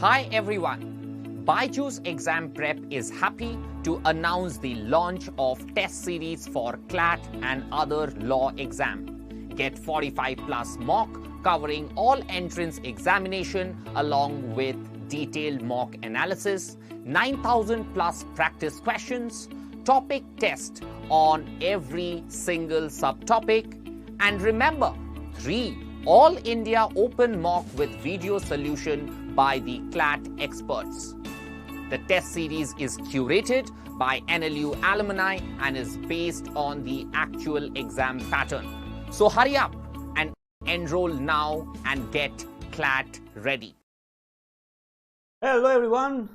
Hi everyone, BYJU'S Exam Prep is happy to announce the launch of test series for CLAT and other law exam. Get 45 plus mock covering all entrance examination along with detailed mock analysis, 9,000 plus practice questions, topic test on every single subtopic, and remember, 3 All India Open Mock with video solution by the CLAT experts. The test series is curated by NLU alumni and is based on the actual exam pattern. So hurry up and enroll now and get CLAT ready. Hello everyone,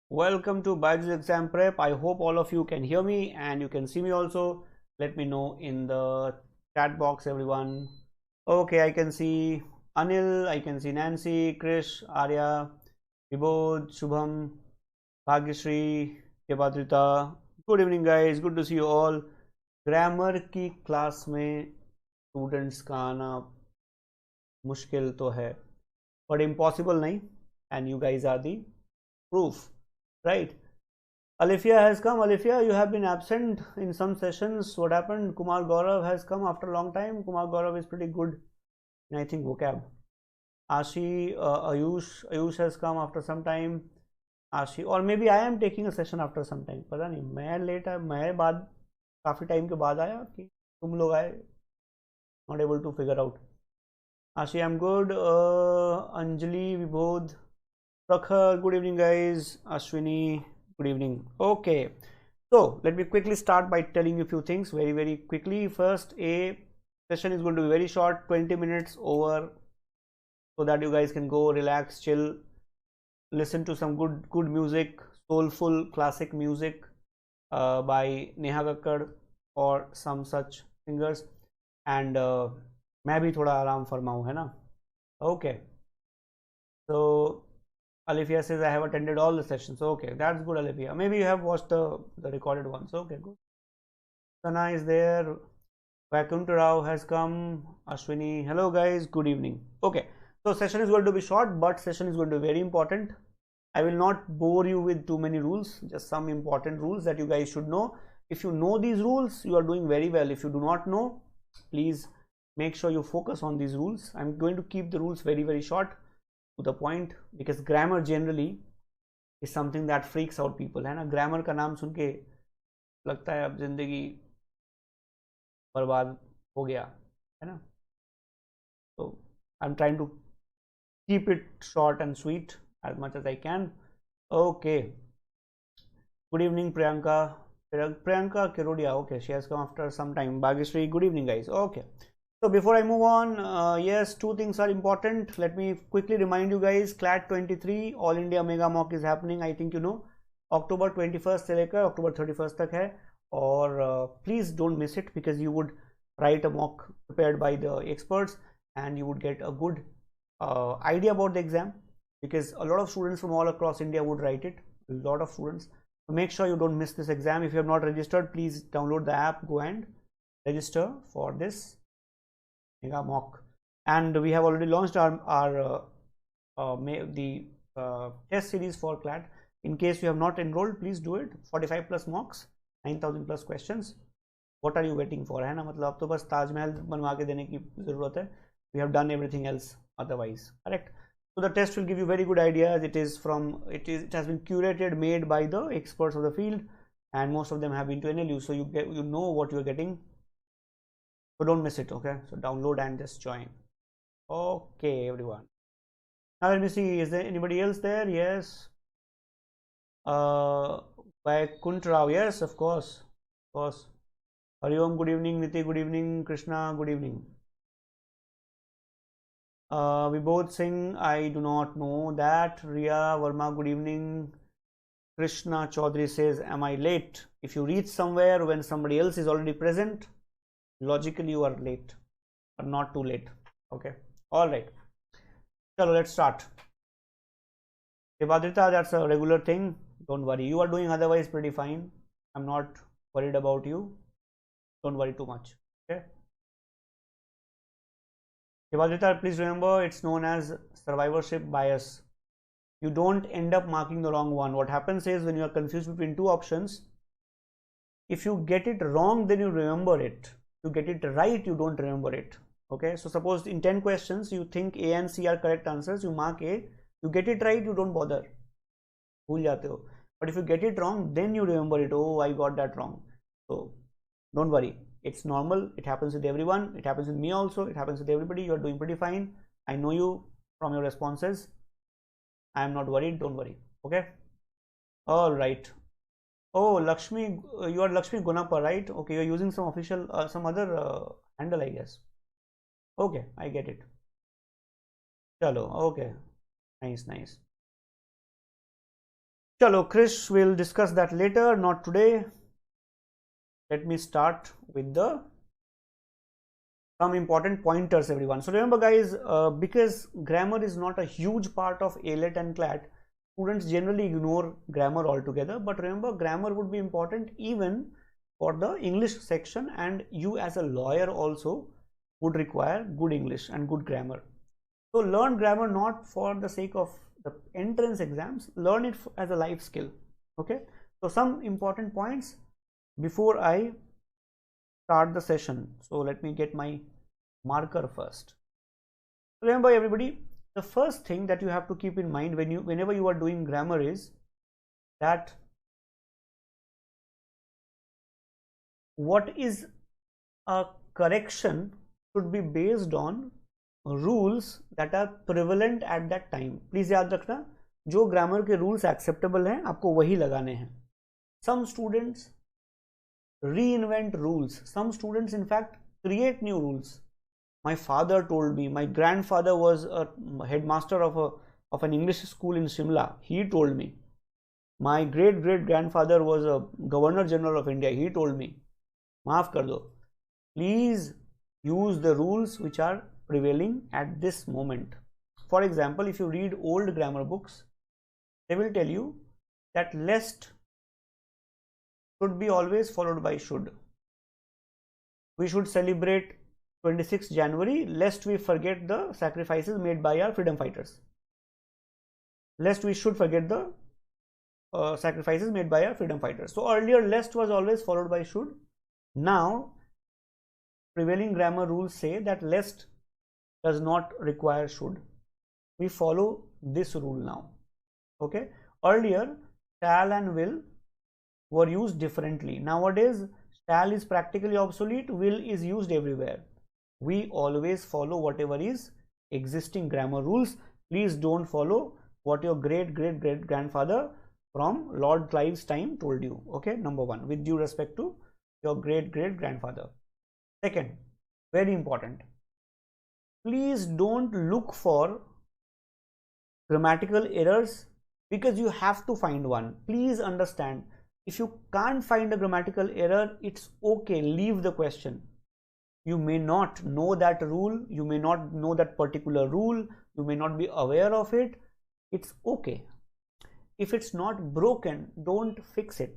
welcome to BYJU'S Exam Prep. I hope all of you can hear me and you can see me also. Let me know in the chat box everyone. Okay, I can see Anil, I can see Nancy, Krish, Arya, Vibodh, Shubham, Bhagyashree, Devadrita. Good evening guys, good to see you all. Grammar की class में students का आना मुश्किल तो है but impossible नहीं, and you guys are the proof, right? Alifia has come. Alifia, you have been absent in some sessions. What happened? Kumar Gaurav has come after a long time. Kumar Gaurav is pretty good in, I think, vocab. Ashi, Ayush has come after some time. Ashi, or maybe I am taking a session after some time. पता नहीं, मैं late आया, मैं बाद काफी time के बाद आया कि तुम लोग आए. Not able to figure out. Ashi, I'm good. Anjali, Vibodh, Prakhar, good evening guys. Ashwini, good evening. Okay, so let me quickly start by telling you a few things very quickly. First, a session is going to be very short, 20 minutes over, so that you guys can go relax, chill, listen to some good music, soulful classic music by Neha Kakkad or some such singers, and मैं भी थोड़ा आराम फरमाऊं, है ना? Okay, so Alifia says I have attended all the sessions. Okay, that's good, Alifia. Maybe you have watched the recorded ones. Okay, good. Sana is there. Vaikuntha Rao has come. Ashwini, hello guys, good evening. Okay, so session is going to be short, but session is going to be very important. I will not bore you with too many rules, just some important rules that you guys should know. If you know these rules, you are doing very well. If you do not know, please make sure you focus on these rules. I'm going to keep the rules very short, to the point, because grammar generally is something that freaks out people, है ना? Grammar का नाम सुन के लगता है अब जिंदगी बर्बाद हो गया, है ना? So I'm trying to keep it short and sweet as much as I can. Okay, good evening Priyanka. Priyanka Kirodia, okay, she has come after some time. Bhagyashree, good evening guys. Okay, so before I move on, yes, 2 things are important. Let me quickly remind you guys, CLAT 23 All India Mega Mock is happening. I think you know, October 21st से लेकर October 31st तक है, और please don't miss it, because you would write a mock prepared by the experts and you would get a good idea about the exam, because a lot of students from all across India would write it, a lot of students. So make sure you don't miss this exam. If you have not registered, please download the app, go and register for this mega mock. And we have already launched our test series for CLAT. In case you have not enrolled, please do it. 45 plus mocks, 9,000 plus questions. What are you waiting for, है ना? मतलब अब तो बस ताजमहल बनवा के देने की जरूरत है. We have done everything else otherwise, correct? So the test will give you very good ideas. It has been curated, made by the experts of the field, and most of them have been to NLU, so you know what you are getting. So don't miss it. Okay, so download and just join. Okay everyone, now let me see, is there anybody else there? Yes, Vaikuntha Rao, yes, of course. Hariom, good evening. Niti, good evening. Krishna, good evening. Vibodh Singh, I do not know that. Riya Verma, good evening. Krishna Chaudhary says, am I late? If you reach somewhere when somebody else is already present, logically you are late, but not too late. Okay, all right, so let's start. Devadrita, that's a regular thing, don't worry, you are doing otherwise pretty fine. I'm not worried about you, don't worry too much. Okay, Devadrita, please remember, it's known as survivorship bias. you don't end up marking the wrong one. What happens is when you are confused between two options, if you get it wrong, then you remember it. You get it right, you don't remember it. Okay, so suppose in 10 questions you think A and C are correct answers, you mark A, you get it right, you don't bother, bhul jate ho. But if you get it wrong, then you remember it. Oh, I got that wrong. So don't worry, it's normal. It happens with everyone. It happens with me also. It happens with everybody. You are doing pretty fine. I know you from your responses. I am not worried. Don't worry. Okay. All right. Oh, Lakshmi, you are Lakshmi Gunappa, right? Okay, you are using some official, some other handle, I guess. Okay, I get it. Chalo. Okay. Nice, nice. Chalo, Krish, will discuss that later, not today. Let me start with some important pointers, everyone. So remember, guys, because grammar is not a huge part of ALET and CLAT, students generally ignore grammar altogether. But remember, grammar would be important even for the English section, and you as a lawyer also would require good English and good grammar. So learn grammar not for the sake of the entrance exams, learn it as a life skill. Okay, so some important points before I start the session. So let me get my marker first. Remember, everybody, the first thing that you have to keep in mind whenever you are doing grammar is that what is a correction should be based on rules that are prevalent at that time. Please याद रखना, जो grammar के rules acceptable हैं आपको वही लगाने हैं. Some students reinvent rules. Some students in fact create new rules. My father told me, my grandfather was a headmaster of an English school in Shimla. He told me. My great grandfather was a Governor General of India. He told me. Maaf kar do. Please use the rules which are prevailing at this moment. For example, if you read old grammar books, they will tell you that lest should be always followed by should. We should celebrate 26th January lest we forget the sacrifices made by our freedom fighters. Lest we should forget the sacrifices made by our freedom fighters. So earlier lest was always followed by should. Now prevailing grammar rules say that lest does not require should. We follow this rule now. Okay. Earlier shall and will were used differently. Nowadays shall is practically obsolete, will is used everywhere. We always follow whatever is existing grammar rules. Please don't follow what your great grandfather from Lord Clive's time told you. Okay, number one, with due respect to your great grandfather. Second, very important, please don't look for grammatical errors because you have to find one. Please understand, if you can't find a grammatical error, it's okay, leave the question. You may not know that rule, you may not know that particular rule, you may not be aware of it. It's okay. If it's not broken, don't fix it.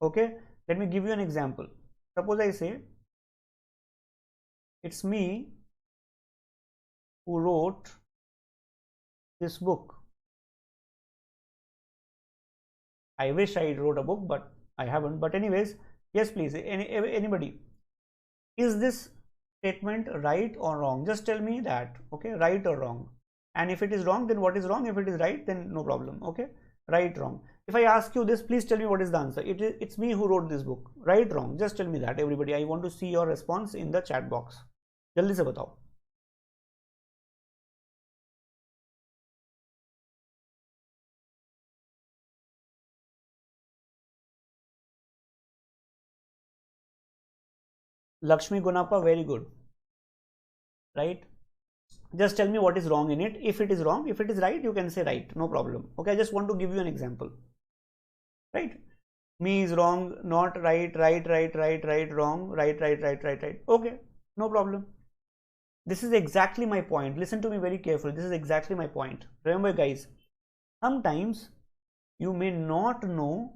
Okay, let me give you an example. Suppose I say, it's me who wrote this book. I wish I wrote a book, but I haven't. But anyways, yes, please, anybody. Is this statement right or wrong? Just tell me that, okay, right or wrong. And if it is wrong, then what is wrong? If it is right, then no problem, okay, right, wrong. If I ask you this, please tell me what is the answer. It's me who wrote this book, right, wrong, just tell me that, everybody. I want to see your response in the chat box. Jaldi se batao. Lakshmi Gunappa, very good, right? Just tell me what is wrong in it. If it is wrong, if it is right, you can say right, no problem. Okay, I just want to give you an example, right? Me is wrong, not right, right, wrong, right. Okay, no problem. This is exactly my point. Listen to me very carefully. This is exactly my point. Remember, guys, sometimes you may not know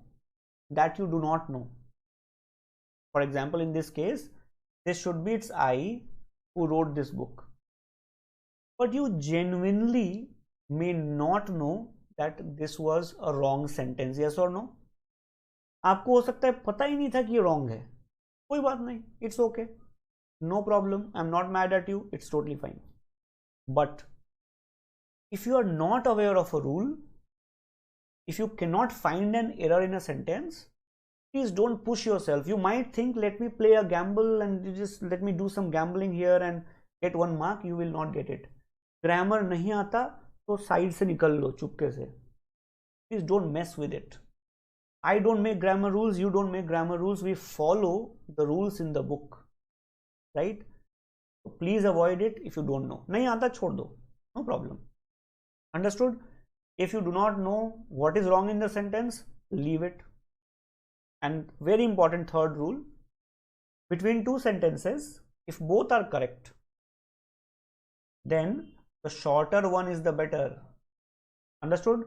that you do not know. For example, in this case, this should be it's I who wrote this book. But you genuinely may not know that this was a wrong sentence. Yes or no? आपको हो सकता है पता ही नहीं था कि ये wrong है. कोई बात नहीं. It's okay. No problem. I'm not mad at you. It's totally fine. But if you are not aware of a rule, if you cannot find an error in a sentence, please don't push yourself. You might think, let me play a gamble and you just let me do some gambling here and get 1 mark. You will not get it. Grammar नहीं आता तो side से निकल लो चुपके से. Please don't mess with it. I don't make grammar rules. You don't make grammar rules. We follow the rules in the book, right? So please avoid it if you don't know. नहीं आता छोड़ दो. No problem. Understood? If you do not know what is wrong in the sentence, leave it. And very important third rule, between two sentences, if both are correct, then the shorter one is the better. Understood?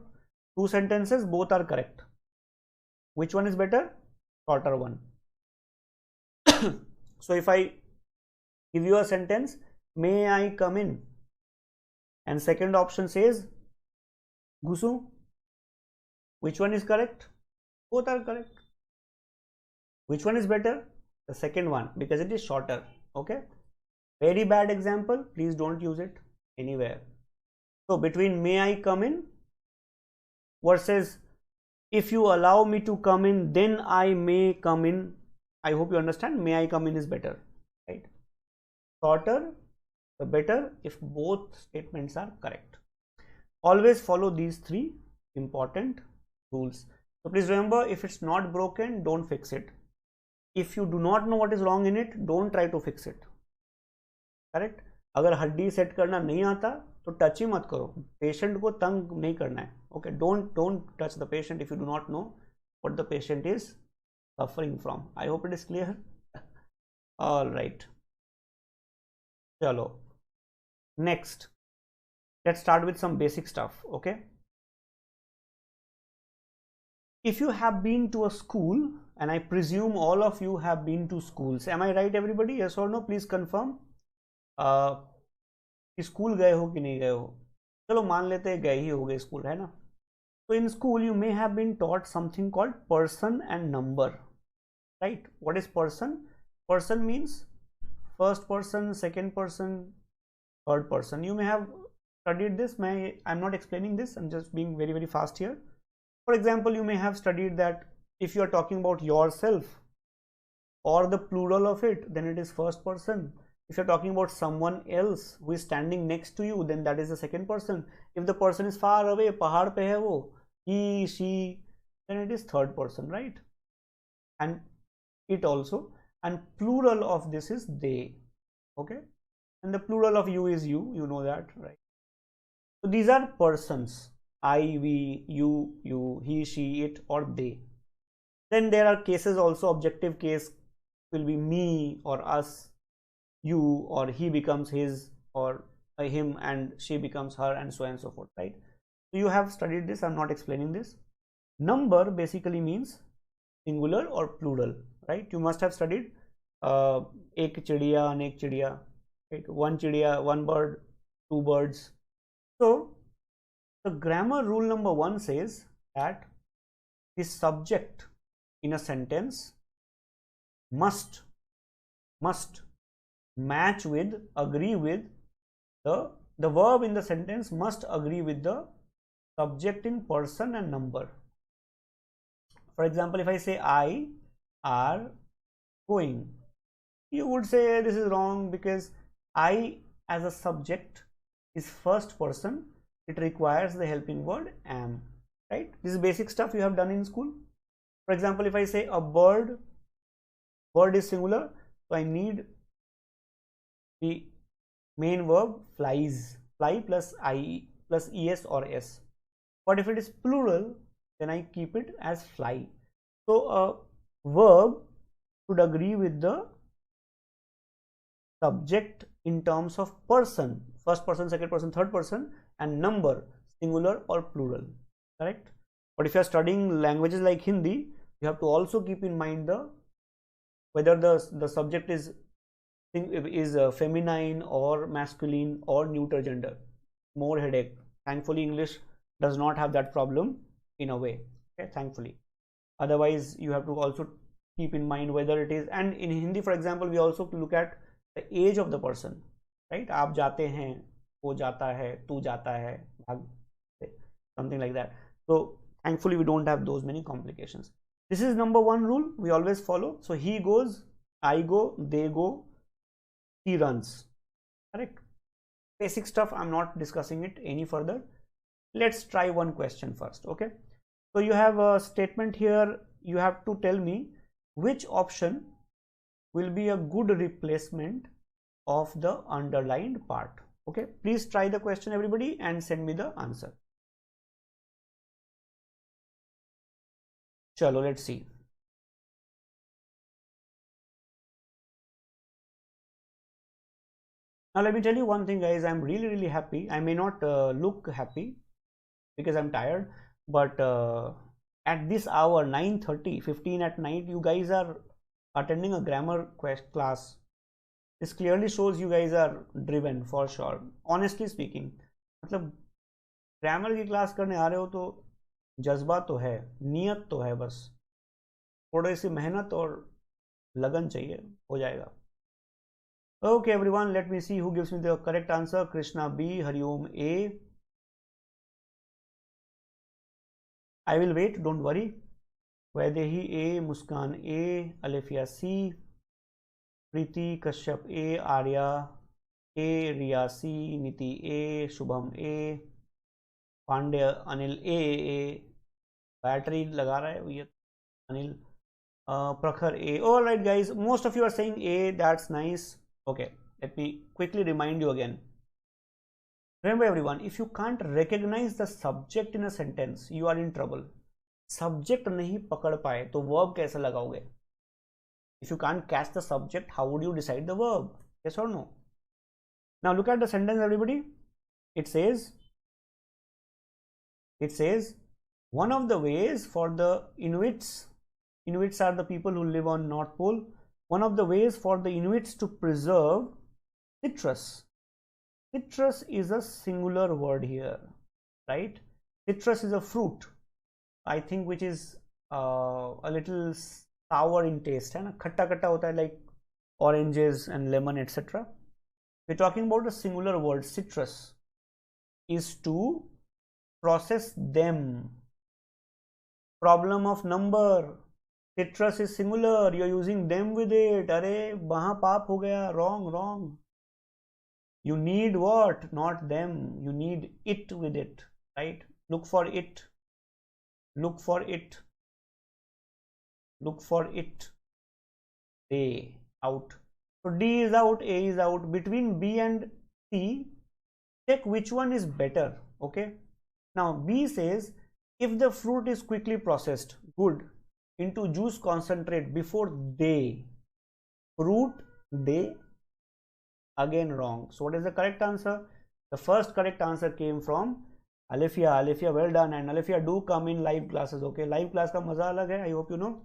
Two sentences, both are correct. Which one is better? Shorter one. So if I give you a sentence, may I come in? And second option says, Gusu. Which one is correct? Both are correct. Which one is better? The second one, because it is shorter. Okay. Very bad example. Please don't use it anywhere. So between may I come in versus if you allow me to come in, then I may come in. I hope you understand. May I come in is better, right? Shorter, the better if both statements are correct. Always follow these three important rules. So please remember, if it's not broken, don't fix it. If you do not know what is wrong in it, don't try to fix it. Correct? अगर हड्डी set करना नहीं आता तो touch ही मत करो. Patient को तंग नहीं करना है. Okay, don't touch the patient if you do not know what the patient is suffering from. I hope it is clear. All right. Chalo. Next, let's start with some basic stuff. Okay. If you have been to a school, and I presume all of you have been to schools, am I right, everybody? Yes or no? Please confirm. School गए हो कि नहीं गए हो? चलो मान लेते हैं गए ही हो गए स्कूल, है ना? So in school you may have been taught something called person and number, right? What is person? Person means first person, second person, third person. You may have studied this. I'm not explaining this. I'm just being very, very fast here. For example, you may have studied that if you are talking about yourself or the plural of it, then it is first person. If you're talking about someone else who is standing next to you, then that is the second person. If the person is far away, pahad pe hai wo, he, she, then it is third person, right? And it also, and plural of this is they, okay? And the plural of you is you know that, right? So these are persons, I, we, you, he, she, it, or they. Then there are cases also. Objective case will be me or us, you, or he becomes his or him, and she becomes her, and so on and so forth, right? So you have studied this. I'm not explaining this. Number basically means singular or plural, right? You must have studied ek chidiya, anek chidiya, right? One chidiya, one bird, two birds. So the grammar rule number 1 says that the subject in a sentence must match with, agree with the verb in the sentence must agree with the subject in person and number. For example, if I say I are going, you would say this is wrong because I as a subject is first person. It requires the helping word am, right? This is basic stuff you have done in school. For example, if I say a bird is singular, so I need the main verb flies, fly plus I plus es or s. But if it is plural, then I keep it as fly. So a verb should agree with the subject in terms of person, first person, second person, third person, and number, singular or plural, correct? But if you are studying languages like Hindi, you have to also keep in mind whether the subject is feminine or masculine or neuter gender. More headache. Thankfully English does not have that problem in a way, okay, thankfully. Otherwise you have to also keep in mind whether it is, and in Hindi for example we also look at the age of the person, right? आप जाते हैं, वो जाता है, तू जाता है, भाग, something like that. So thankfully we don't have those many complications. This is number one rule we always follow. So he goes, I go, they go, he runs, correct? Basic stuff, I'm not discussing it any further. Let's try one question first, okay? So you have a statement here, you have to tell me which option will be a good replacement of the underlined part, okay? Please try the question everybody and send me the answer. Chalo, let's see. Now let me tell you one thing guys, I'm really happy. I may not look happy because I'm tired, but at this hour 9:30, 15 at night, you guys are attending a grammar class. This clearly shows you guys are driven for sure. Honestly speaking, मतलब grammar की class करने आ रहे हो तो जज्बा तो है, नियत तो है, बस थोड़ी सी मेहनत और लगन चाहिए, हो जाएगा. Okay everyone, let me see who gives me the correct answer. Krishna B, Hariom A. I will wait, don't worry. Vaidehi A, Muskan A, Alefia C, Preeti Kashyap A, Arya A, Riya C, Niti A, Shubham A, Pandya Anil A. Battery लगा रहा है ये Anil. Prakhar A. All right guys, most of you are saying A, that's nice. Okay, let me quickly remind you again. Remember everyone, if you can't recognize the subject in a sentence, you are in trouble. Subject नहीं पकड़ पाए तो verb कैसे लगाओगे? If you can't catch the subject, how would you decide the verb? Yes or no? Now look at the sentence everybody. It says, one of the ways for the Inuits are the people who live on North Pole. One of the ways for the Inuits to preserve citrus. Citrus is a singular word here, right? Citrus is a fruit, I think, which is a little sour in taste, है ना? खट्टा खट्टा होता है, like oranges and lemon, etc. We're talking about a singular word. Citrus is to process them. Problem of number. Citrus is singular, you're using them with it. अरे वहाँ पाप हो गया, wrong. You need what? Not them. You need it with it, right? Look for it. Look for it. Look for it. A, out. So D is out, A is out. Between B and C, check which one is better, okay? Now B says, if the fruit is quickly processed, good, into juice concentrate before they. Fruit, they, again wrong. So what is the correct answer? The first correct answer came from Alefia. Alefia, well done. And Alefia, do come in live classes, okay? Live class का मजा अलग है, I hope you know.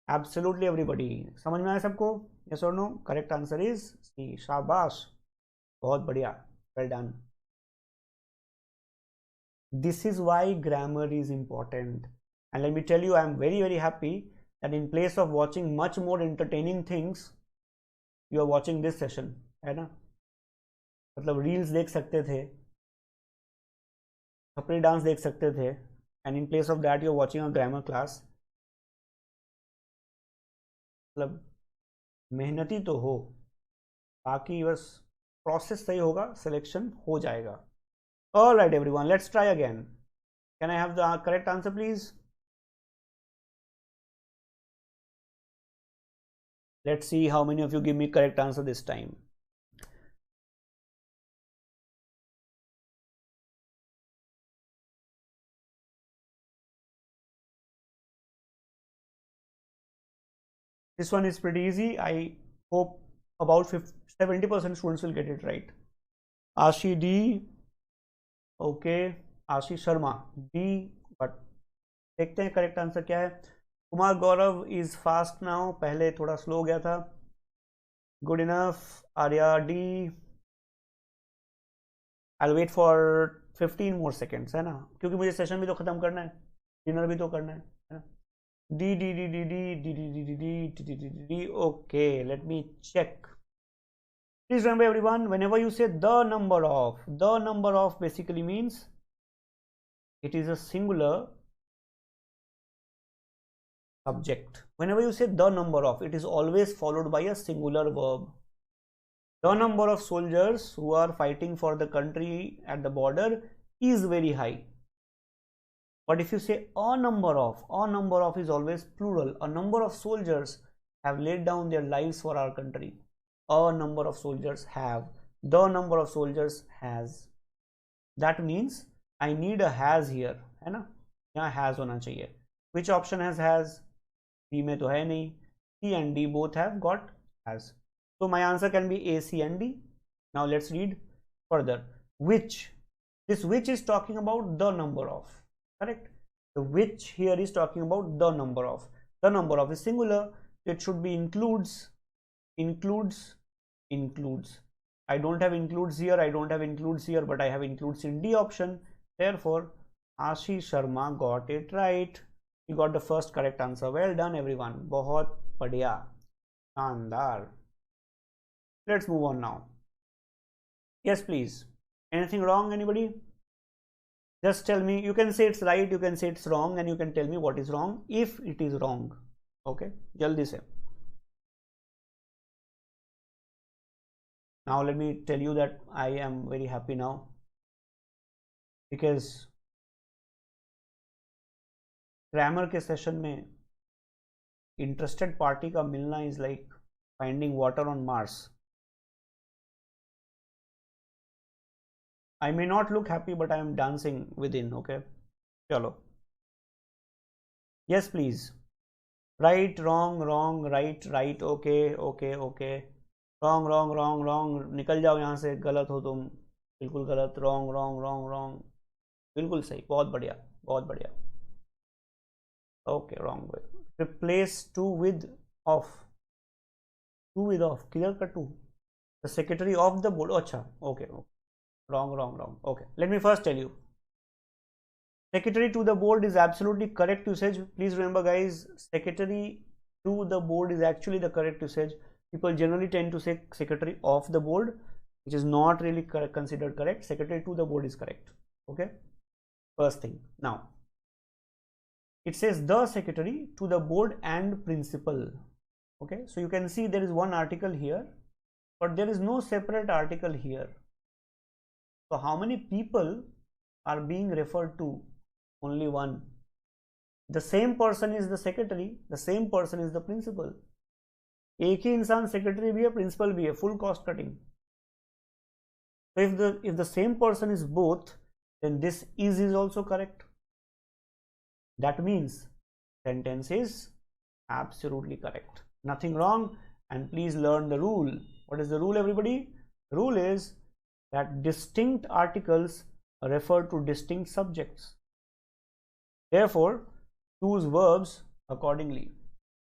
Absolutely everybody. समझ में आया सबको? Yes or no? Correct answer is C. शाबाश, बहुत बढ़िया, well done. This is why grammar is important. And let me tell you, I am very happy that in place of watching much more entertaining things, you are watching this session, है ना? मतलब reels देख सकते थे, कपड़े dance देख सकते थे, and in place of that you are watching a grammar class. मतलब मेहनती तो हो, बाकी बस प्रोसेस सही होगा, सिलेक्शन हो जाएगा. All right everyone, let's try again. Can I have the correct answer please? Let's see how many of you give me correct answer this time. This one is pretty easy. I hope about 70% students will get it right. Ashi D. Okay. Ashi Sharma D. But देखते हैं correct answer क्या है. Kumar Gaurav is fast now, पहले थोड़ा slow हो गया था. Good enough. Arya D. I'll wait for 15 more seconds, है ना, क्योंकि मुझे सेशन भी तो खत्म करना है, डिनर भी तो करना है ना. D D D D D D D D D D D D D D. Okay, let me check. Please remember everyone, whenever you say the number of basically means it is a singular subject. Whenever you say the number of, it is always followed by a singular verb. The number of soldiers who are fighting for the country at the border is very high. But if you say a number of is always plural. A number of soldiers have laid down their lives for our country. A number of soldiers have. The number of soldiers has. That means I need a has here, है ना, यहाँ has होना चाहिए. Which option has? B में तो है नहीं. C and D both have got has. So my answer can be A, C and D. Now let's read further. Which. This which is talking about the number of. Correct? The which here is talking about the number of. The number of is singular. It should be includes. I don't have includes here, but I have includes in D option. Therefore, Ashish Sharma got it right. He got the first correct answer. Well done, everyone. बहुत बढ़िया, शानदार. Let's move on now. Yes, please. Anything wrong, anybody? Just tell me. You can say it's right, you can say it's wrong, and you can tell me what is wrong if it is wrong. Okay, jaldi se. Now let me tell you that I am very happy now, because grammar के session में interested party का मिलना is like finding water on Mars. I may not look happy, but I am dancing within. Okay, chalo. Yes, please. Right, wrong, right. Okay. Wrong. निकल जाओ यहाँ से. गलत हो तुम, बिल्कुल गलत. Wrong. बिल्कुल सही. बहुत बढ़िया. Okay, wrong way. Replace to with of. Clear cut to. The secretary of the board. अच्छा, okay. Wrong. Okay, let me first tell you. Secretary to the board is absolutely correct usage. Please remember, guys, secretary to the board is actually the correct usage. People generally tend to say secretary of the board, which is not really considered correct. Secretary to the board is correct. Okay, first thing. Now, it says the secretary to the board and principal. Okay, so you can see there is one article here, but there is no separate article here. So how many people are being referred to? Only one. The same person is the secretary, the same person is the principal. एक ही इंसान secretary भी है, principal भी है, full cost cutting. So if the same person is both, then this is also correct. That means sentence is absolutely correct. Nothing wrong. And please learn the rule. What is the rule, everybody? The rule is that distinct articles refer to distinct subjects. Therefore, choose verbs accordingly.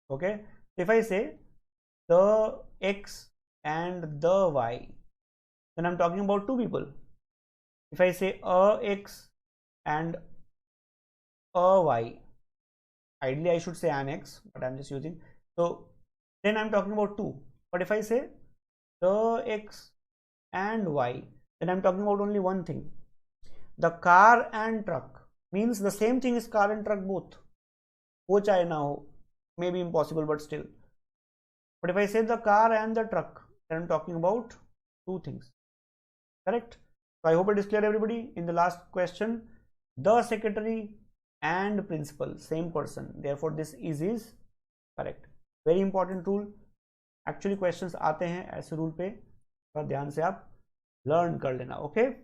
Okay. If I say the X and the Y, then I'm talking about two people. If I say a X and a Y, ideally I should say an X, but I'm just using. So then I'm talking about two. But if I say the X and Y, then I'm talking about only one thing. The car and truck means the same thing is car and truck both. Ho chahe na ho, may be impossible, but still. But if I say the car and the truck, then I'm talking about two things. Correct? So I hope it is clear, everybody. In the last question, the secretary and principal, same person. Therefore, this is correct. Very important rule. Actually, questions आते हैं ऐसे rule पे, थोड़ा ध्यान से आप learn कर लेना. Okay?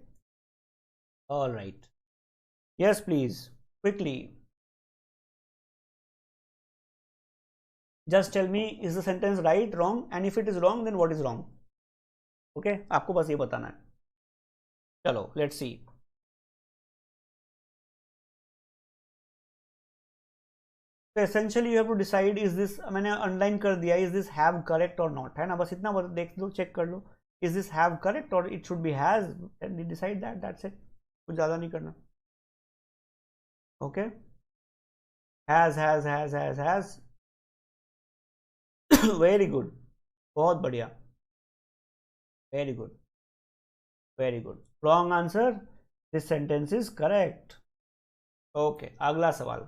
All right. Yes, please. Quickly. Just tell me, is the sentence right, wrong? And if it is wrong, then what is wrong? Okay? आपको बस ये बताना है. चलो, let's see. So essentially you have to decide, is this, मैंने underline कर दिया, is this have correct or not, है ना? बस इतना देख लो, check कर लो. is this have correct or it should be has, and we decide that. That's it. कुछ ज़्यादा नहीं करना. Okay. Has. Very good. बहुत बढ़िया. Very good. Very good. Wrong answer. This sentence is correct. Okay. अगला सवाल.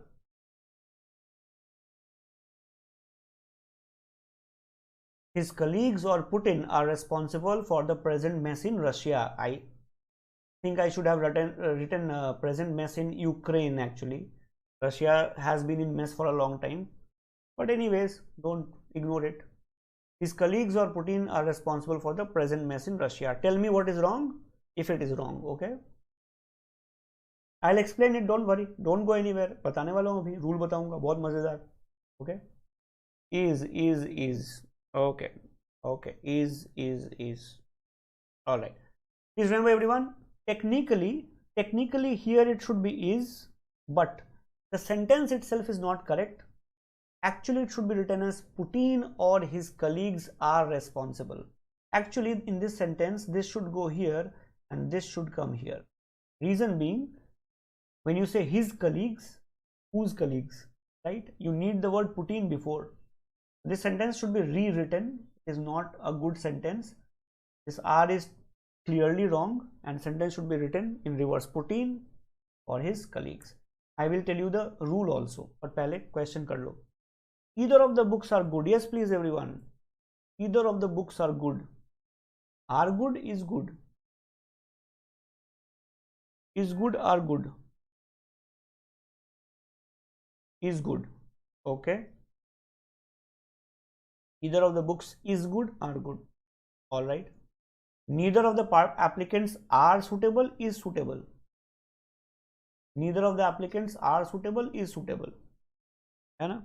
His colleagues or Putin are responsible for the present mess in Russia. I think I should have written present mess in Ukraine actually. Russia has been in mess for a long time. But anyways, don't ignore it. His colleagues or Putin are responsible for the present mess in Russia. Tell me what is wrong if it is wrong, okay? I'll explain it, don't worry. Don't go anywhere. बताने वाला हूँ अभी. Rule बताऊंगा. बहुत मजेदार. Okay? Is. Okay. Is. Alright. Please remember everyone, technically here it should be is, but the sentence itself is not correct. Actually, it should be written as Putin or his colleagues are responsible. Actually, in this sentence, this should go here and this should come here. Reason being, when you say his colleagues, whose colleagues, right? You need the word Putin before. This sentence should be rewritten. It is not a good sentence. This R is clearly wrong and sentence should be written in reverse. Putin or his colleagues. I will tell you the rule also. But पहले question कर लो. Either of the books are good. Yes, please everyone. Either of the books are good. Are good is good. Is good are good. Is good. Okay. Either of the books is good are good. All right. Neither of the applicants are suitable is suitable. Neither of the applicants are suitable is suitable. है ना?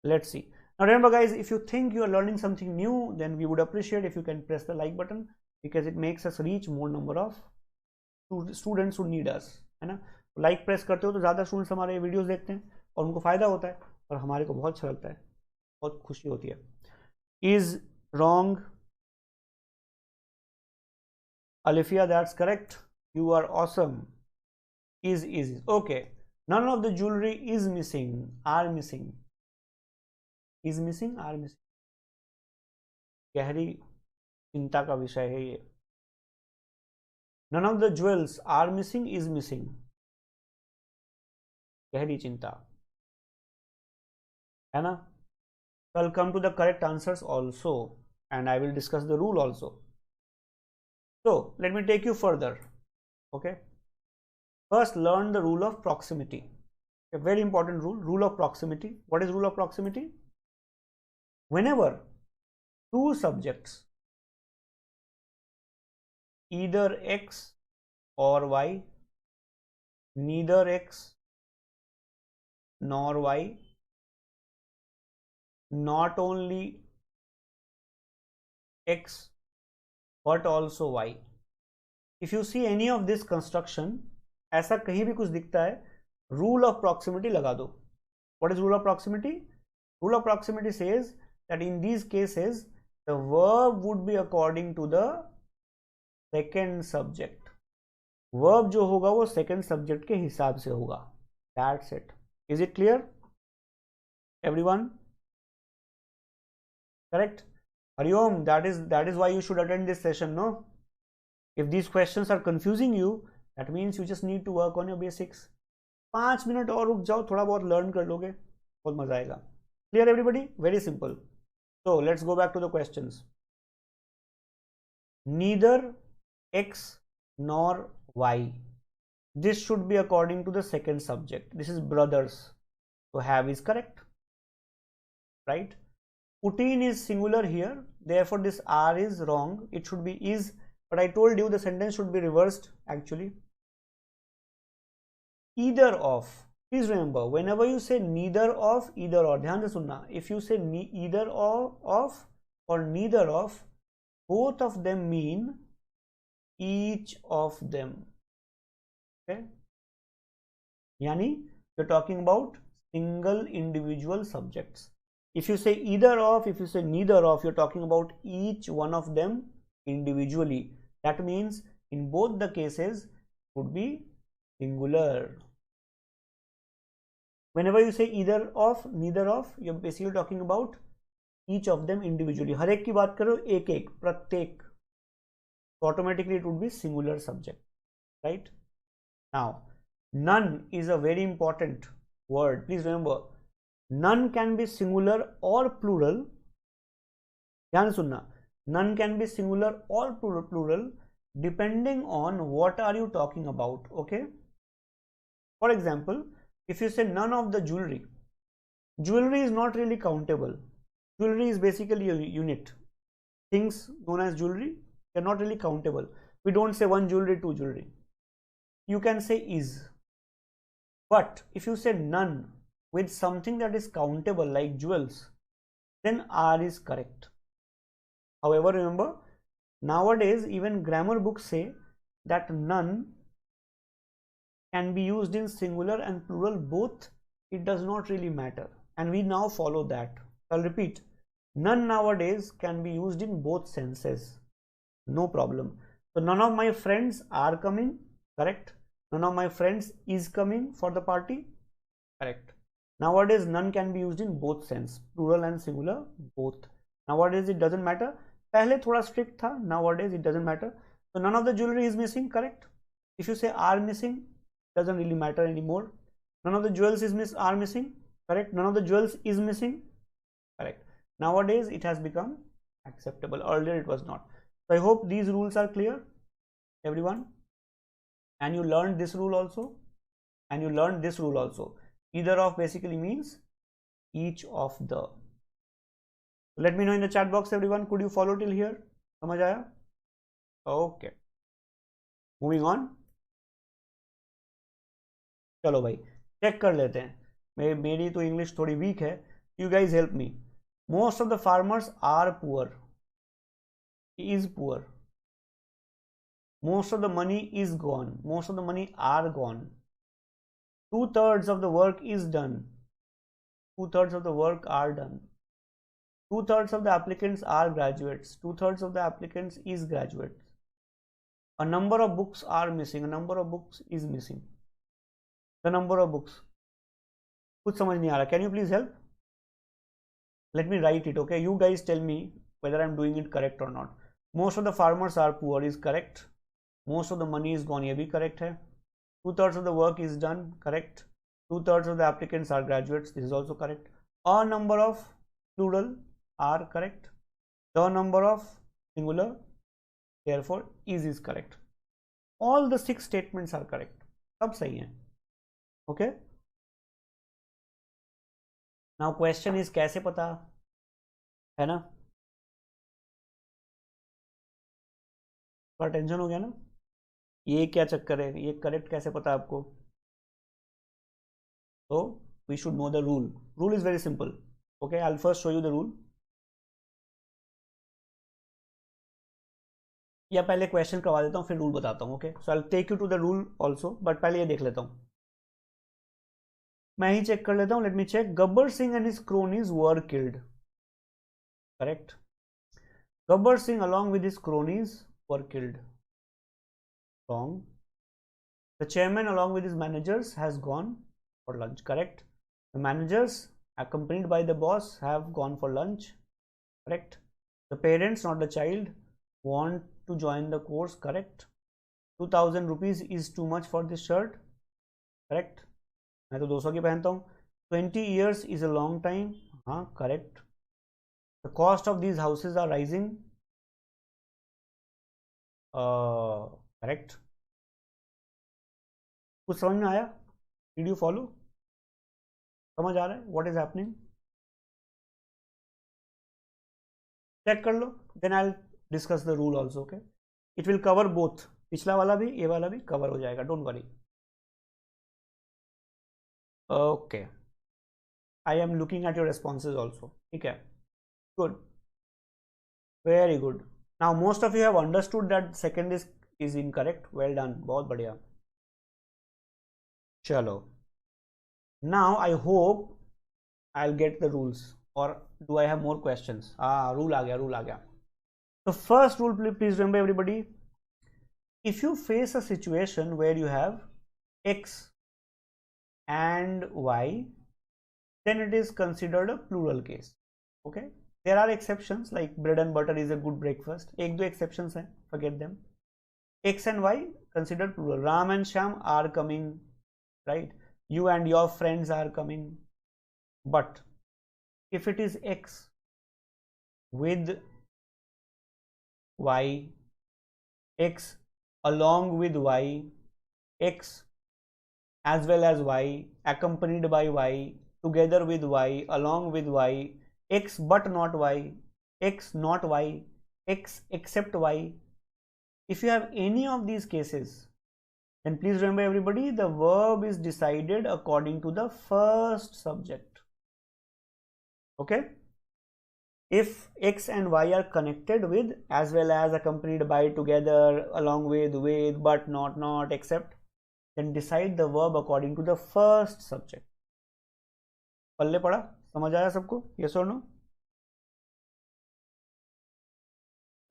Let's see. Now remember guys, if you think you are learning something new, then we would appreciate if you can press the like button, because it makes us reach more number of students who need us. है ना? Like press करते हो तो ज़्यादा students हमारे videos देखते हैं और उनको फ़ायदा होता है और हमारे को बहुत अच्छा लगता है, बहुत खुशी होती है. Is wrong. Alifia, that's correct. You are awesome. Is. Okay. None of the jewelry is missing. Are missing. Is missing. Are missing. गहरी चिंता का विषय है ये. None of the jewels are missing. Is missing. गहरी चिंता है ना? I'll come to the correct answers also, and I will discuss the rule also. So let me take you further. Okay. First, learn the rule of proximity. A very important rule. Rule of proximity. What is rule of proximity? Whenever two subjects, either X or Y, neither X nor Y, not only X but also Y. If you see any of this construction, ऐसा कहीं भी कुछ दिखता है, rule of proximity लगा दो. What is rule of proximity? Rule of proximity says that in these cases, the verb would be according to the second subject. Verb जो होगा वो second subject के हिसाब से होगा. That's it. Is it clear? Everyone? Correct? Hariom, that is why you should attend this session, no? If these questions are confusing you, that means you just need to work on your basics. 5 minute और रुक जाओ, थोड़ा बहुत learn कर लोगे, बहुत मजा आएगा. Clear everybody? Very simple. So let's go back to the questions. Neither X nor Y. This should be according to the second subject. This is brothers. So have is correct, right? Putin is singular here, therefore this R is wrong. It should be is, but I told you the sentence should be reversed actually. Either of. Please remember, whenever you say neither of, either or, ध्यान से सुनना. If you say either of or neither of, both of them mean each of them. Okay? Yani you're talking about single individual subjects. If you say either of, if you say neither of, you're talking about each one of them individually. That means in both the cases would be singular. Whenever you say either of, neither of, you're basically talking about each of them individually. हर एक की बात करो, एक एक, प्रत्येक. So automatically it would be singular subject, right? Now, none is a very important word. Please remember, none can be singular or plural. ध्यान सुनना, none can be singular or plural depending on what are you talking about. Okay, for example, if you say none of the jewelry, jewelry is not really countable. Jewelry is basically a unit. Things known as jewelry, they're not really countable. We don't say one jewelry, two jewelry. You can say is. But if you say none with something that is countable like jewels, then R is correct. However, remember, nowadays even grammar books say that none can be used in singular and plural both. It does not really matter, and we now follow that. I'll repeat, none nowadays can be used in both senses, no problem. So none of my friends are coming, correct? None of my friends is coming for the party, correct? Nowadays none can be used in both sense, plural and singular both. Nowadays it doesn't matter. पहले थोड़ा strict था, nowadays it doesn't matter. So none of the jewelry is missing, correct? If you say are missing, doesn't really matter anymore. None of the jewels are missing, correct? None of the jewels is missing, correct? Nowadays it has become acceptable. Earlier it was not. So I hope these rules are clear, everyone. And you learned this rule also, and you learned this rule also. Either of basically means each of the. Let me know in the chat box, everyone. Could you follow till here? समझ आया? Okay. Moving on. चलो भाई check कर लेते हैं. मेरी तो English थोड़ी वीक है. You guys help me. Most of the farmers are poor. He is poor. Most of the money is gone. Most of the money are gone. 2/3 of the work is done. 2/3 of the work are done. 2/3 of the applicants are graduates. 2/3 of the applicants is graduates. A number of books are missing. A number of books is missing. The number of books. कुछ समझ नहीं आ रहा. Can you please help? Let me write it, okay? You guys tell me whether I'm doing it correct or not. Most of the farmers are poor is correct. Most of the money is gone, ये भी correct है. 2/3 of the work is done, correct. 2/3 of the applicants are graduates, this is also correct. A number of plural are correct. The number of singular, therefore is correct. All the 6 statements are correct. सब सही हैं. Okay. Now question is कैसे पता है ना? थोड़ा tension हो गया ना? ये क्या चक्कर है? ये करेक्ट कैसे पता आपको? So we should know the rule. Rule is very simple. Okay, I'll first show you the rule. या पहले क्वेश्चन करवा देता हूँ फिर रूल बताता हूँ. Okay, so I will take you to the rule also, but पहले ये देख लेता हूँ. मैं ही चेक कर लेता हूँ. Let me check. Gabbar Singh and his cronies were killed. Correct. Gabbar Singh along with his cronies were killed. Wrong. The chairman along with his managers has gone for lunch. Correct. The managers accompanied by the boss have gone for lunch. Correct. The parents, not the child, want to join the course. Correct. 2000 rupees is too much for this shirt. Correct. मैं तो 200 की पहनता हूँ. 20 years is a long time. हाँ, correct. The cost of these houses are rising. Correct. कुछ समझ में आया? Did you follow? समझ आ रहा है? What is happening? चेक कर लो. Then I'll discuss the rule also. Okay. It will cover both. पिछला वाला भी ये वाला भी cover हो जाएगा. Don't worry. Okay. I am looking at your responses also. Okay. Good. Very good. Now most of you have understood that second is incorrect. Well done. बहुत बढ़िया. चलो. Now I hope I'll get the rules. or do I have more questions? Rule aa gaya. The first rule, please remember everybody, if you face a situation where you have X and Y, then it is considered a plural case. Okay, there are exceptions like bread and butter is a good breakfast. Ek do exceptions hai, forget them. X and Y considered plural. Ram and Shyam are coming, right? You and your friends are coming. But if it is X with Y, X along with Y, X as well as Y, accompanied by Y, together with Y, along with Y, X but not Y, X not Y, X except Y. If you have any of these cases, then please remember everybody, the verb is decided according to the first subject. Okay? If X and Y are connected with, as well as, accompanied by, together, along with, but, not, except, then decide the verb according to the first subject. पल्ले पड़ा? समझ आया सबको? Yes or no?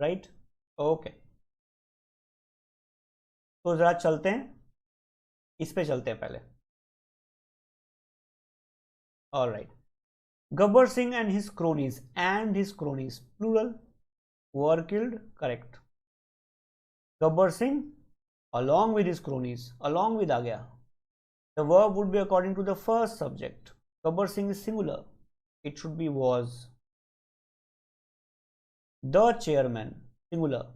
Right? Okay. तो जरा चलते हैं, इस पे चलते हैं पहले. All right. Gabbar Singh and his cronies, plural, were killed, correct. Gabbar Singh along with his cronies, along with aa gaya. The verb would be according to the first subject. Gabbar Singh is singular, it should be was. The chairman, singular,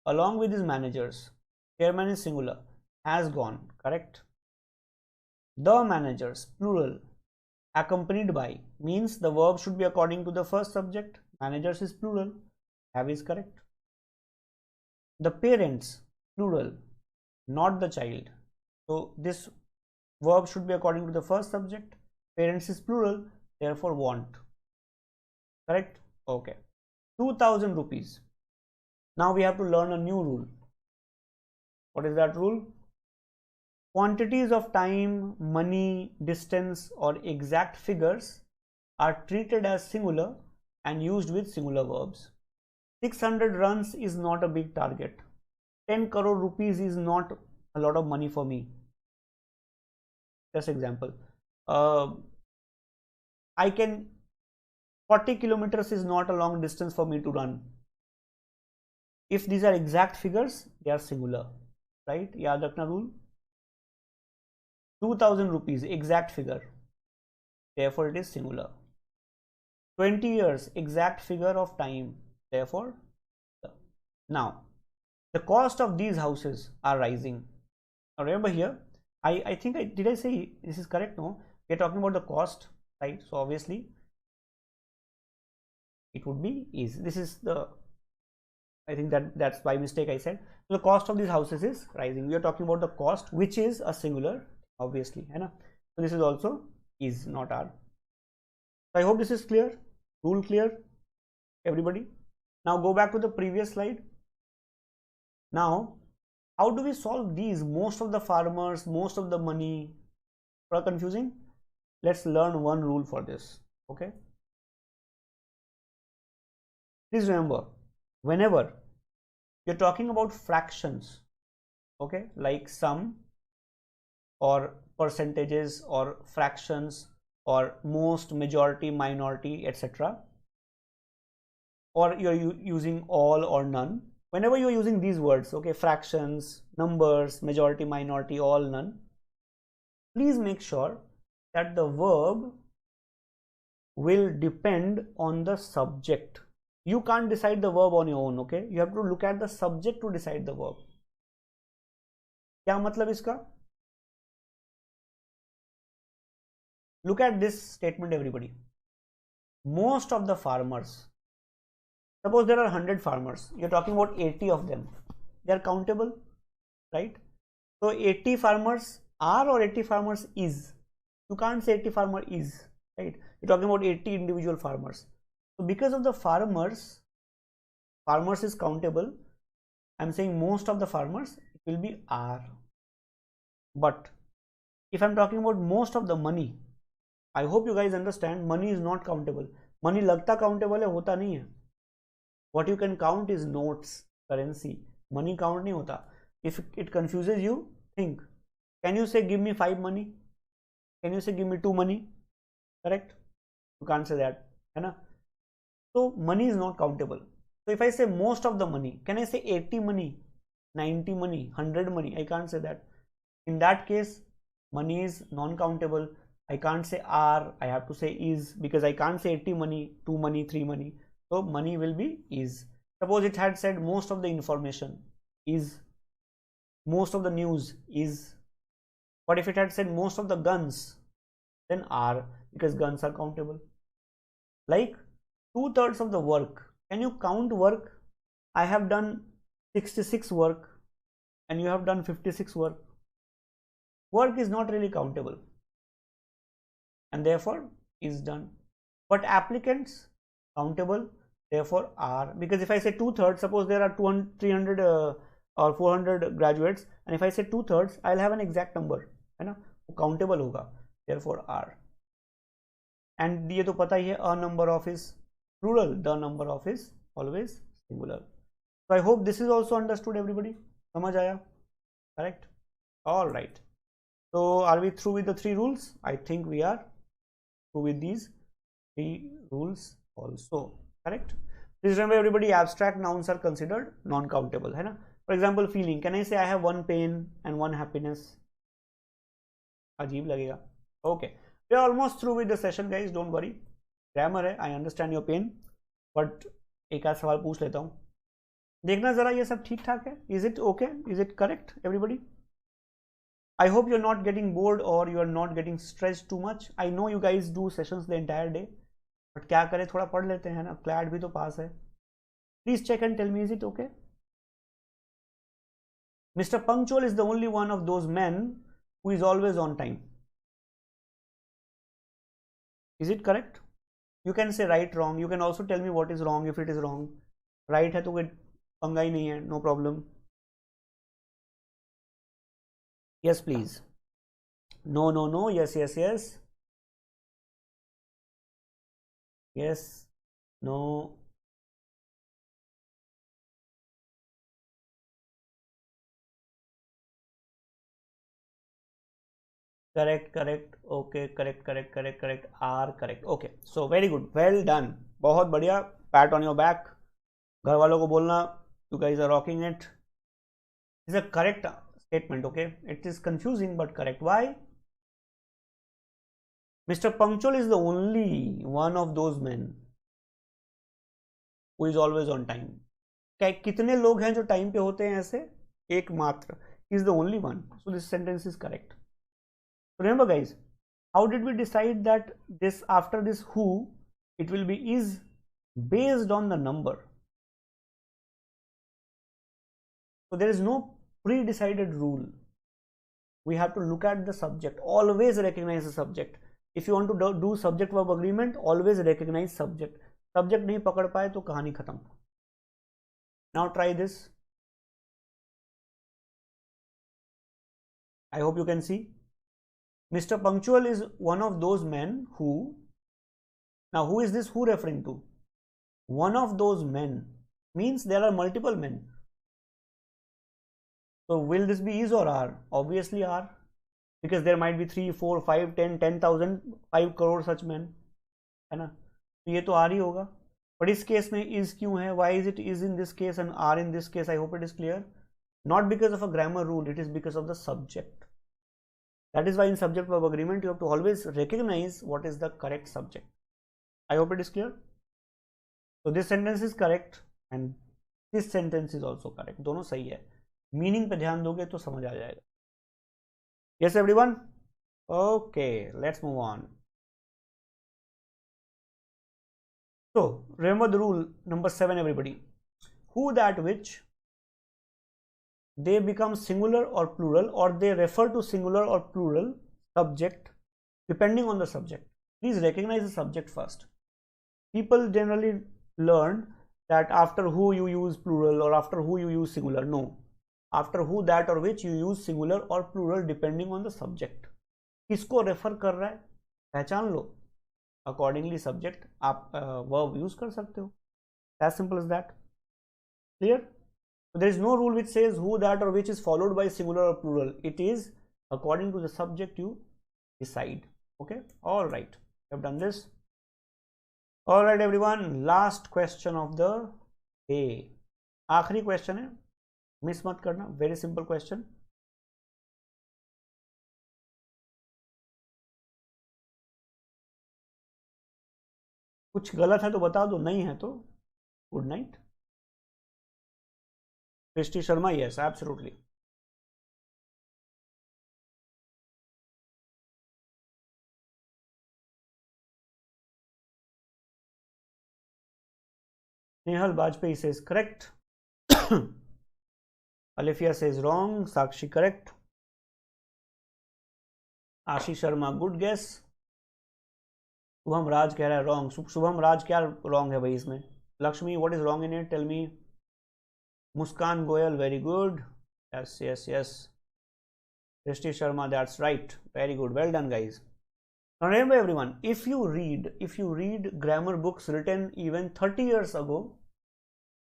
along with his managers. Chairman is singular, has gone, correct. The managers, plural, accompanied by, means the verb should be according to the first subject. Managers is plural, have is correct. The parents, plural, not the child. So this verb should be according to the first subject. Parents is plural, therefore want. Correct? Okay. 2000 rupees. Now we have to learn a new rule. What is that rule? Quantities of time, money, distance, or exact figures are treated as singular and used with singular verbs. 600 runs is not a big target. 10 crore rupees is not a lot of money for me. Just example. 40 kilometers is not a long distance for me to run. If these are exact figures, they are singular, right? Yaad rakhna rule. 2000 rupees, exact figure, therefore it is singular. 20 years, exact figure of time, therefore. Now, the cost of these houses are rising. Now remember here, I think did I say this is correct? No, we are talking about the cost, right? So obviously it would be is. This is the, I think that's by mistake I said. So the cost of these houses is rising. We are talking about the cost, which is a singular, obviously, hai na? So this is also is, not are. So I hope this is clear. Rule clear, everybody. Now go back to the previous slide. Now, how do we solve these? Most of the farmers, most of the money. Confusing? Let's learn one rule for this. Okay. Please remember, whenever you're talking about fractions, okay, like sum or percentages or fractions or most, majority, minority, etc., or you're using all or none, whenever you're using these words, okay, fractions, numbers, majority, minority, all, none, please make sure that the verb will depend on the subject. You can't decide the verb on your own, okay? You have to look at the subject to decide the verb. क्या मतलब इसका? Look at this statement, everybody. Most of the farmers, suppose there are 100 farmers, you're talking about 80 of them. They are countable, right? So 80 farmers are or 80 farmers is. You can't say 80 farmer is, right? You're talking about 80 individual farmers. So because of the farmers is countable, I'm saying most of the farmers, it will be are. But if I'm talking about most of the money, I hope you guys understand, money is not countable. Money लगता countable है, होता नहीं है. What you can count is notes, currency. Money count नहीं होता. If it confuses you, think, can you say give me 5 money, can you say give me 2 money, correct? You can't say that, है ना? तो money is not countable. So if I say most of the money, can I say 80 money, 90 money, 100 money? I can't say that. In that case, money is non-countable. I can't say are, I have to say is, because I can't say 80 money, 2 money, 3 money. So money will be is. Suppose it had said most of the information is, most of the news is. But if it had said most of the guns, then are, because guns are countable. Like 2/3 of the work. Can you count work? I have done 66 work and you have done 56 work. Work is not really countable and therefore is done. But applicants, countable, therefore are. Because if I say 2/3, suppose there are 200, 300 or 400 graduates, and if I say 2/3, I'll have an exact number, है ना? वो countable होगा, therefore are. And ये तो पता ही है, a number of is plural, the number of is always singular. So I hope this is also understood, everybody. समझ आया? Correct? All right. So are we through with the 3 rules? I think we are through with these 3 rules also. Correct? Please remember, everybody, abstract nouns are considered non-countable, है ना? For example, feeling. Can I say I have 1 pain and 1 happiness? अजीब लगेगा. Okay. We are almost through with the session, guys. Don't worry. Grammar है, I understand your pain, but एक आध सवाल पूछ लेता हूँ, देखना जरा ये सब ठीक ठाक है. Is it okay? Is it correct, everybody? I hope you are not getting bored और you are not getting stressed too much. I know you guys do sessions the entire day, but क्या करें, थोड़ा पढ़ लेते हैं ना, CLAT भी तो पास है. Please check and tell me, is it okay? Mister punctual is the only one of those man who is always on time. Is it correct? You can say right, wrong. You can also tell me what is wrong if it is wrong. Right है तो कोई पंगा ही नहीं है, no problem. Yes, please. No, no, no. Yes, yes, yes. Yes. No. Correct, correct. Okay, correct, correct, correct, correct. Are correct. Okay. So very good. Well done. बहुत बढ़िया. Pat on your back. घर वालों को बोलना, you guys are rocking it. It's a correct statement. Okay. It is confusing but correct. Why? Mr. Punctual is the only one of those men who is always on time. क्या कितने लोग हैं जो time पे होते हैं ऐसे? एक मात्र. He is the only one. So this sentence is correct. Remember, guys, how did we decide that this, after this who, it will be is based on the number? So there is no pre-decided rule. We have to look at the subject. Always recognize the subject. If you want to do subject verb agreement, always recognize subject. Subject नहीं पकड़ पाए तो कहानी खत्म. Now try this. I hope you can see. Mr. Punctual is one of those men who, now who is this who referring to? One of those men means there are multiple men. So will this be is or are? Obviously are, because there might be 3, 4, 5, 10, 10,000, 5 crore such men, है ना? तो ये तो are ही होगा. But इस case में is क्यों है? Why is it is in this case and are in this case? I hope it is clear. Not because of a grammar rule, it is because of the subject. That is why in subject verb agreement you have to always recognize what is the correct subject. I hope it is clear. So this sentence is correct and this sentence is also correct. दोनों सही है. Meaning पे ध्यान दोगे तो समझ आ जाएगा. Yes, everyone? Okay, let's move on. So remember the rule number 7, everybody. Who, that, which, they become singular or plural, or they refer to singular or plural subject depending on the subject. Please recognize the subject first. People generally learn that after who you use plural or after who you use singular. No. After who, that or which you use singular or plural depending on the subject. किसको refer कर रहा है पहचान लो. accordingly subject आप verb use कर सकते हो. As simple as that. Clear? So there is no rule which says who, that or which is followed by singular or plural. It is according to the subject you decide. Okay, all right, we have done this. All right everyone, last question of the day. आखिरी question है, miss मत करना. Very simple question. कुछ गलत है तो बता दो, नहीं है तो good night. Prishti Sharma, yes, absolutely. Nehal Bajpayee says correct. Alifia says wrong. Sakshi correct. Ashish Sharma good guess. Shubham Raj कह रहा है wrong. शुभम राज क्या wrong है भाई इसमें? Lakshmi, what is wrong in it? Tell me. Muskan Goyal, very good. Yes, yes, yes. Prishti Sharma, that's right. Very good. Well done, guys. Now remember everyone, if you read grammar books written even 30 years ago,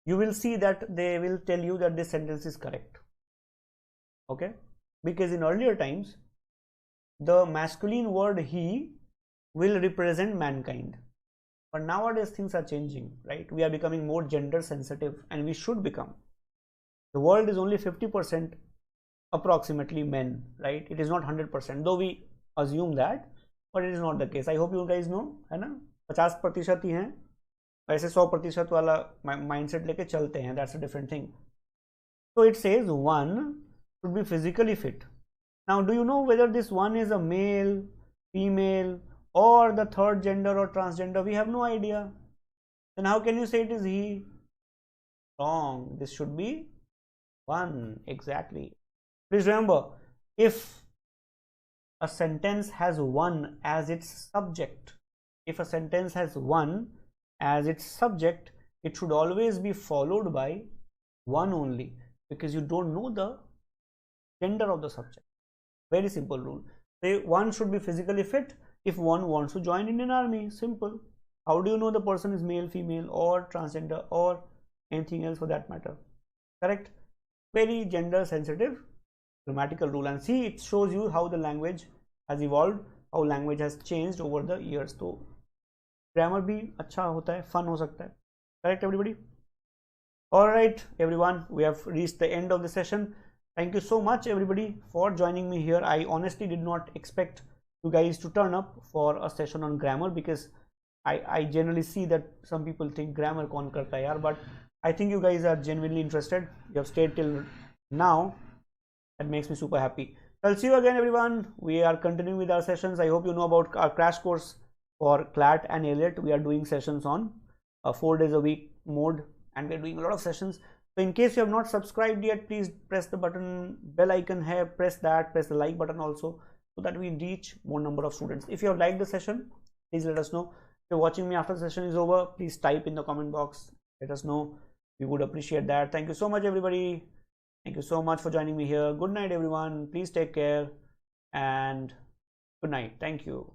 you will see that they will tell you that this sentence is correct. Okay? Because in earlier times, the masculine word he will represent mankind. But nowadays things are changing, right? We are becoming more gender sensitive, and we should become. The world is only 50% approximately men, right? It is not 100%, though we assume that, but it is not the case. I hope you guys know, है ना? 50% ही हैं, ऐसे 100% वाला mindset लेके चलते हैं. That's a different thing. So it says one should be physically fit. Now, do you know whether this one is a male, female, or the third gender or transgender? We have no idea. Then how can you say it is he? Wrong. This should be one. Exactly. Please remember, if a sentence has one as its subject, it should always be followed by one only, because you don't know the gender of the subject. Very simple rule. Say one should be physically fit if one wants to join Indian Army. Simple. How do you know the person is male, female, or transgender, or anything else for that matter? Correct? Very gender sensitive grammatical rule. And see, it shows you how the language has evolved, how language has changed over the years. So grammar भी अच्छा होता है, fun हो सकता है. Correct everybody? All right everyone, we have reached the end of the session. Thank you so much everybody for joining me here. I honestly did not expect you guys to turn up for a session on grammar, because I generally see that some people think grammar कौन करता है यार, but I think you guys are genuinely interested. You have stayed till now. That makes me super happy. I'll see you again everyone. We are continuing with our sessions. I hope you know about our crash course for CLAT and Elliot. We are doing sessions on a 4 days a week mode, and we're doing a lot of sessions. So in case you have not subscribed yet, please press the button, bell icon here, press that, press the like button also, so that we reach more number of students. If you have liked the session, please let us know. If you're watching me after the session is over, please type in the comment box, let us know. We would appreciate that. Thank you so much everybody. Thank you so much for joining me here. Good night everyone. Please take care and good night. Thank you.